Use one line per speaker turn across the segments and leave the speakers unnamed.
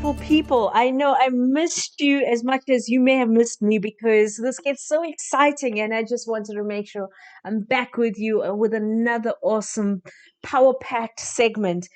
beautiful people. I know I missed you as much as you may have missed me because this gets so exciting, and I just wanted to make sure I'm back with you with another awesome power packed segment.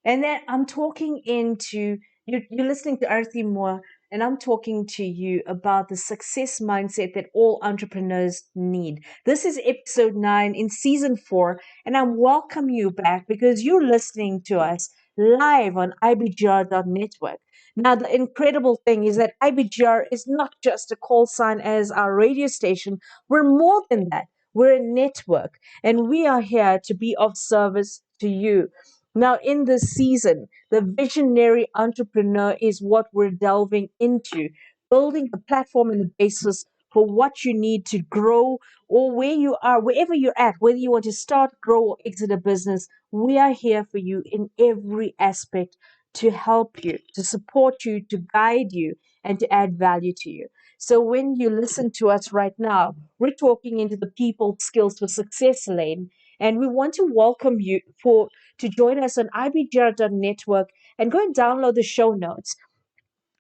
And then I'm talking into you're listening to Arthie Moore, and I'm talking to you about the success mindset that all entrepreneurs need. This is episode 9 in season 4, and I welcome you back because you're listening to us live on IBGR.network. Now, the incredible thing is that IBGR is not just a call sign as our radio station. We're more than that. We're a network, and we are here to be of service to you. Now, in this season, the visionary entrepreneur is what we're delving into, building the platform and the basis for what you need to grow or where you are, wherever you're at, whether you want to start, grow, or exit a business. We are here for you in every aspect to help you, to support you, to guide you, and to add value to you. So when you listen to us right now, we're talking into the people skills for success lane, and we want to welcome you to join us on ibgr.network and go and download the show notes.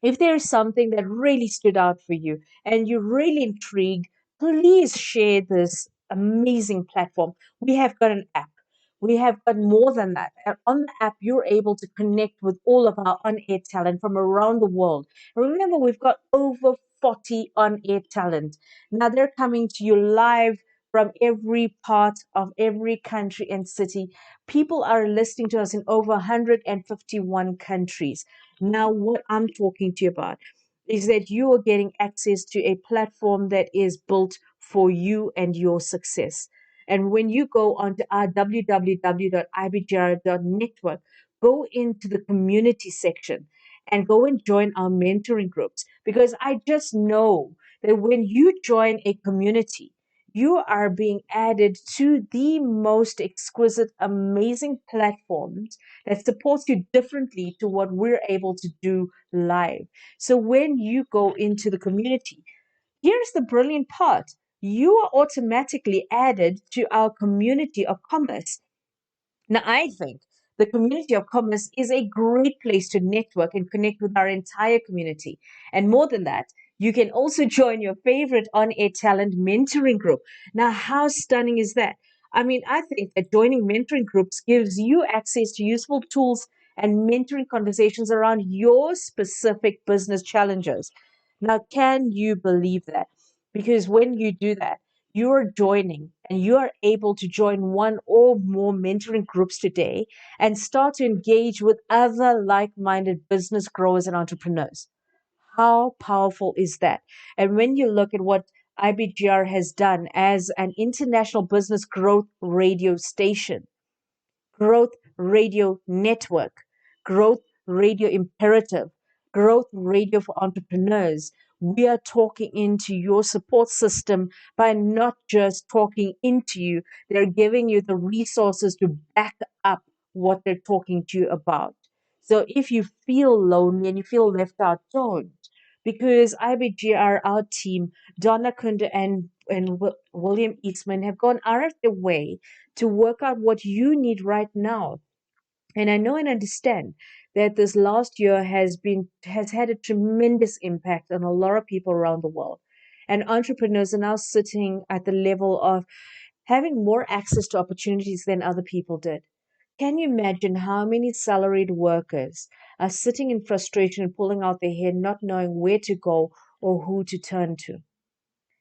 If there is something that really stood out for you and you're really intrigued, please share this amazing platform. We have got an app. We have got more than that. And on the app, you're able to connect with all of our on air talent from around the world. Remember, we've got over 40 on air talent. Now they're coming to you live from every part of every country and city. People are listening to us in over 151 countries. Now, what I'm talking to you about is that you are getting access to a platform that is built for you and your success. And when you go onto our www.ibgr.network, go into the community section and go and join our mentoring groups. Because I just know that when you join a community, you are being added to the most exquisite, amazing platforms that supports you differently to what we're able to do live. So when you go into the community, here's the brilliant part. You are automatically added to our community of commerce. Now, I think the community of commerce is a great place to network and connect with our entire community. And more than that, you can also join your favorite on air talent mentoring group. Now, how stunning is that? I mean, I think that joining mentoring groups gives you access to useful tools and mentoring conversations around your specific business challenges. Now, can you believe that? Because when you do that, you're joining and you are able to join one or more mentoring groups today and start to engage with other like minded business growers and entrepreneurs. How powerful is that? And when you look at what IBGR has done as an international business growth radio station, Growth Radio Network, Growth Radio Imperative, Growth Radio for Entrepreneurs. We are talking into your support system by not just talking into you, they're giving you the resources to back up what they're talking to you about. So if you feel lonely and you feel left out, don't. Because IBGR, our team, Donna Kunda and William Eastman have gone out of their way to work out what you need right now. And I know and understand that this last year has had a tremendous impact on a lot of people around the world. And entrepreneurs are now sitting at the level of having more access to opportunities than other people did. Can you imagine how many salaried workers are sitting in frustration and pulling out their hair, not knowing where to go or who to turn to?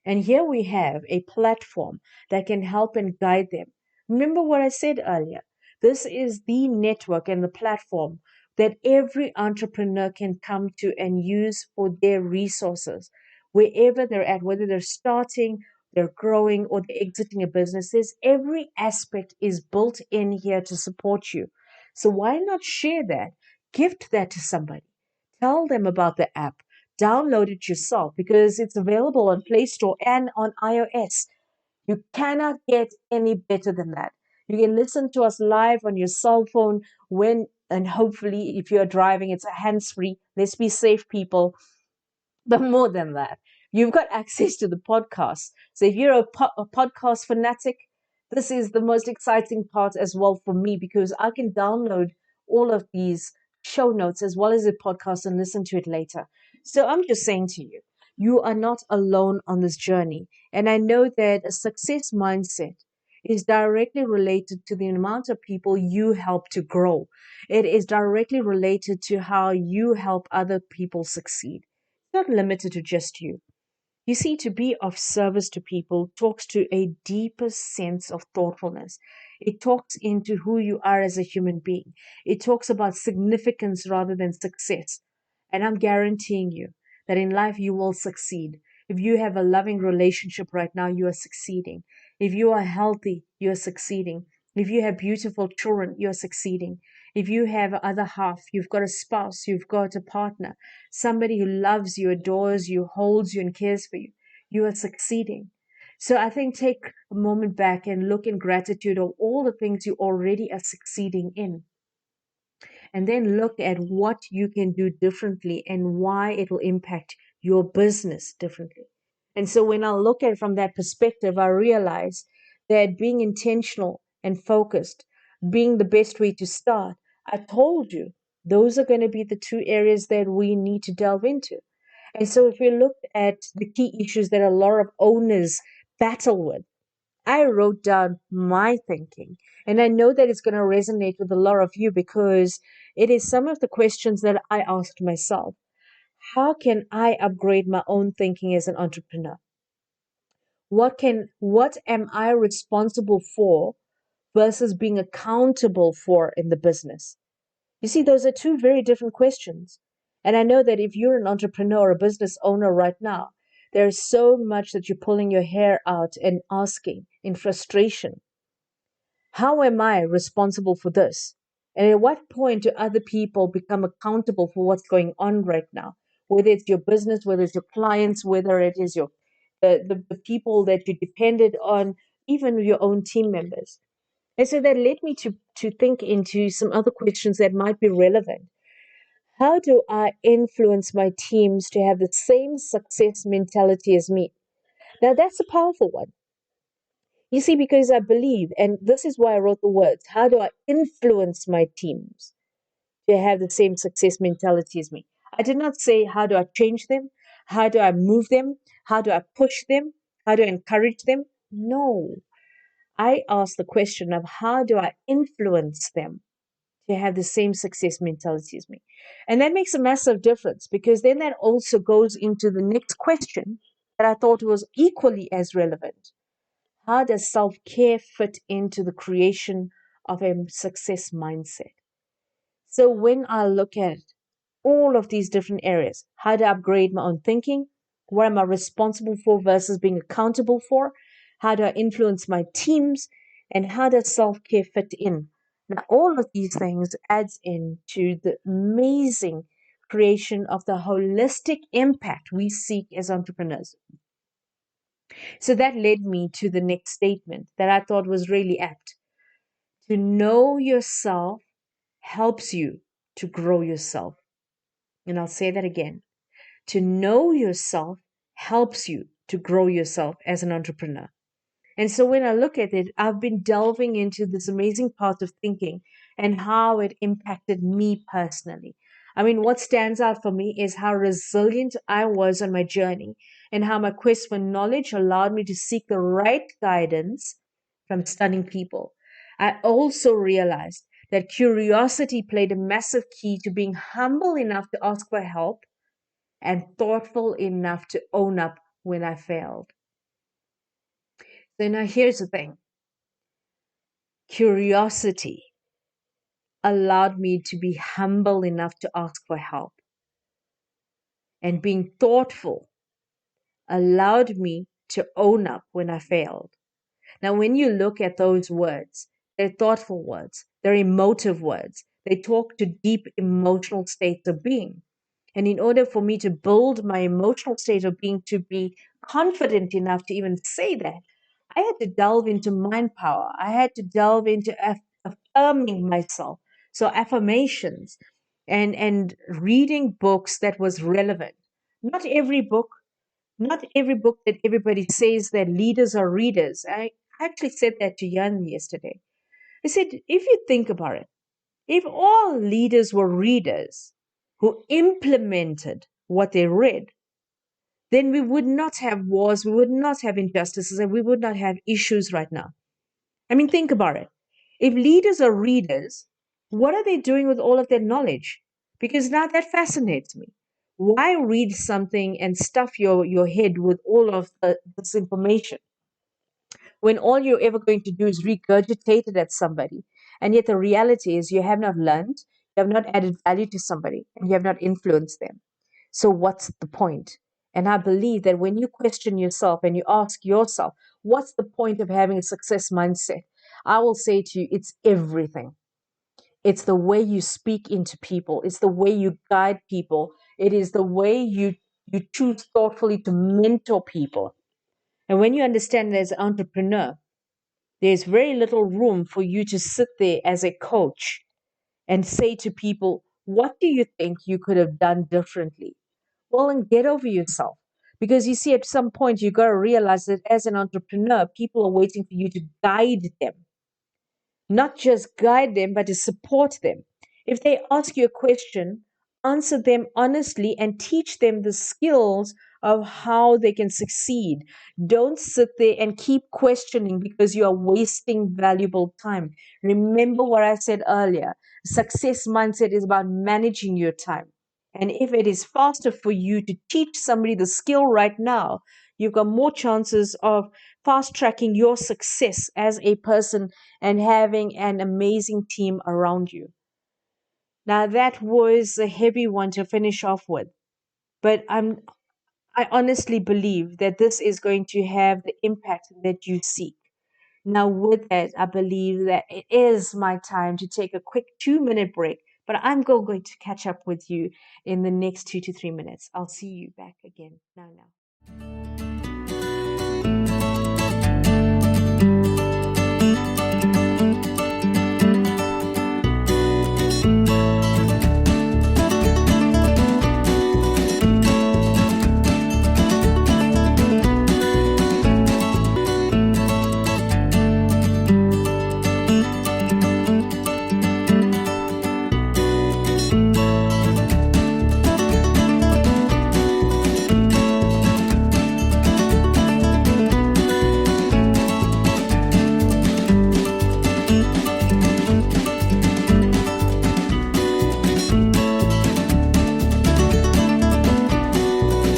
And here we have a platform that can help and guide them. Remember what I said earlier. This is the network and the platform that every entrepreneur can come to and use for their resources, wherever they're at, whether they're starting, they're growing, or they're exiting a business. Every aspect is built in here to support you. So why not share that? Gift that to somebody. Tell them about the app. Download it yourself because it's available on Play Store and on iOS. You cannot get any better than that. You can listen to us live on your cell phone and hopefully if you're driving, it's a hands-free. Let's be safe, people. But more than that, you've got access to the podcast. So if you're a podcast fanatic, this is the most exciting part as well for me because I can download all of these show notes as well as the podcast and listen to it later. So I'm just saying to you, you are not alone on this journey. And I know that a success mindset is directly related to the amount of people you help to grow. It is directly related to how you help other people succeed. It's not limited to just you. You see, to be of service to people talks to a deeper sense of thoughtfulness. It talks into who you are as a human being. It talks about significance rather than success. And I'm guaranteeing you that in life you will succeed. If you have a loving relationship right now, you are succeeding. If you are healthy, you are succeeding. If you have beautiful children, you're succeeding. If you have other half, you've got a spouse, you've got a partner, somebody who loves you, adores you, holds you, and cares for you, you are succeeding. So I think take a moment back and look in gratitude of all the things you already are succeeding in. And then look at what you can do differently and why it will impact your business differently. And so when I look at it from that perspective, I realize that being intentional and focused, being the best way to start, I told you, those are going to be the two areas that we need to delve into. And so if we look at the key issues that a lot of owners battle with, I wrote down my thinking. And I know that it's going to resonate with a lot of you because it is some of the questions that I asked myself. How can I upgrade my own thinking as an entrepreneur? What am I responsible for versus being accountable for in the business? You see, those are two very different questions. And I know that if you're an entrepreneur or a business owner right now, there's so much that you're pulling your hair out and asking in frustration. How am I responsible for this? And at what point do other people become accountable for what's going on right now? Whether it's your business, whether it's your clients, whether it is the people that you depended on, even your own team members. And so that led me to think into some other questions that might be relevant. How do I influence my teams to have the same success mentality as me? Now, that's a powerful one. You see, because I believe, and this is why I wrote the words, how do I influence my teams to have the same success mentality as me? I did not say, how do I change them? How do I move them? How do I push them? How do I encourage them? No. I asked the question of how do I influence them to have the same success mentality as me? And that makes a massive difference because then that also goes into the next question that I thought was equally as relevant. How does self care fit into the creation of a success mindset? So, when I look at all of these different areas, how to upgrade my own thinking, what am I responsible for versus being accountable for, how do I influence my teams, and how does self care fit in? Now, all of these things adds into the amazing creation of the holistic impact we seek as entrepreneurs. So that led me to the next statement that I thought was really apt. To know yourself helps you to grow yourself. And I'll say that again. To know yourself helps you to grow yourself as an entrepreneur. And so when I look at it, I've been delving into this amazing part of thinking and how it impacted me personally. I mean, what stands out for me is how resilient I was on my journey and how my quest for knowledge allowed me to seek the right guidance from stunning people. I also realized that curiosity played a massive key to being humble enough to ask for help and thoughtful enough to own up when I failed. So now here's the thing. Curiosity allowed me to be humble enough to ask for help. And being thoughtful allowed me to own up when I failed. Now, when you look at those words, they're thoughtful words, they're emotive words, they talk to deep emotional states of being. And in order for me to build my emotional state of being to be confident enough to even say that, I had to delve into mind power. I had to delve into affirming myself. So affirmations and reading books that was relevant. Not every book, not every book that everybody says that leaders are readers. I actually said that to Jan yesterday. I said, if you think about it, If all leaders were readers who implemented what they read, then we would not have wars, we would not have injustices, and we would not have issues right now. I mean, think about it. If leaders are readers, what are they doing with all of their knowledge? Because now that fascinates me. Why read something and stuff your head with all of this information when all you're ever going to do is regurgitate it at somebody? And yet the reality is you have not learned, you have not added value to somebody, and you have not influenced them. So what's the point? And I believe that when you question yourself and you ask yourself, what's the point of having a success mindset? I will say to you, it's everything. It's the way you speak into people. It's the way you guide people. It is the way you choose thoughtfully to mentor people. And when you understand that as an entrepreneur, there's very little room for you to sit there as a coach and say to people, what do you think you could have done differently? Well, and get over yourself. Because you see, at some point, you got to realize that as an entrepreneur, people are waiting for you to guide them, not just guide them, but to support them. If they ask you a question, answer them honestly and teach them the skills of how they can succeed. Don't sit there and keep questioning because you are wasting valuable time. Remember what I said earlier, success mindset is about managing your time. And if it is faster for you to teach somebody the skill right now, you've got more chances of fast tracking your success as a person and having an amazing team around you. Now, that was a heavy one to finish off with, but I honestly believe that this is going to have the impact that you seek. Now, with that, I believe that it is my time to take a quick 2 minute break, but I'm going to catch up with you in the next 2 to 3 minutes. I'll see you back again now.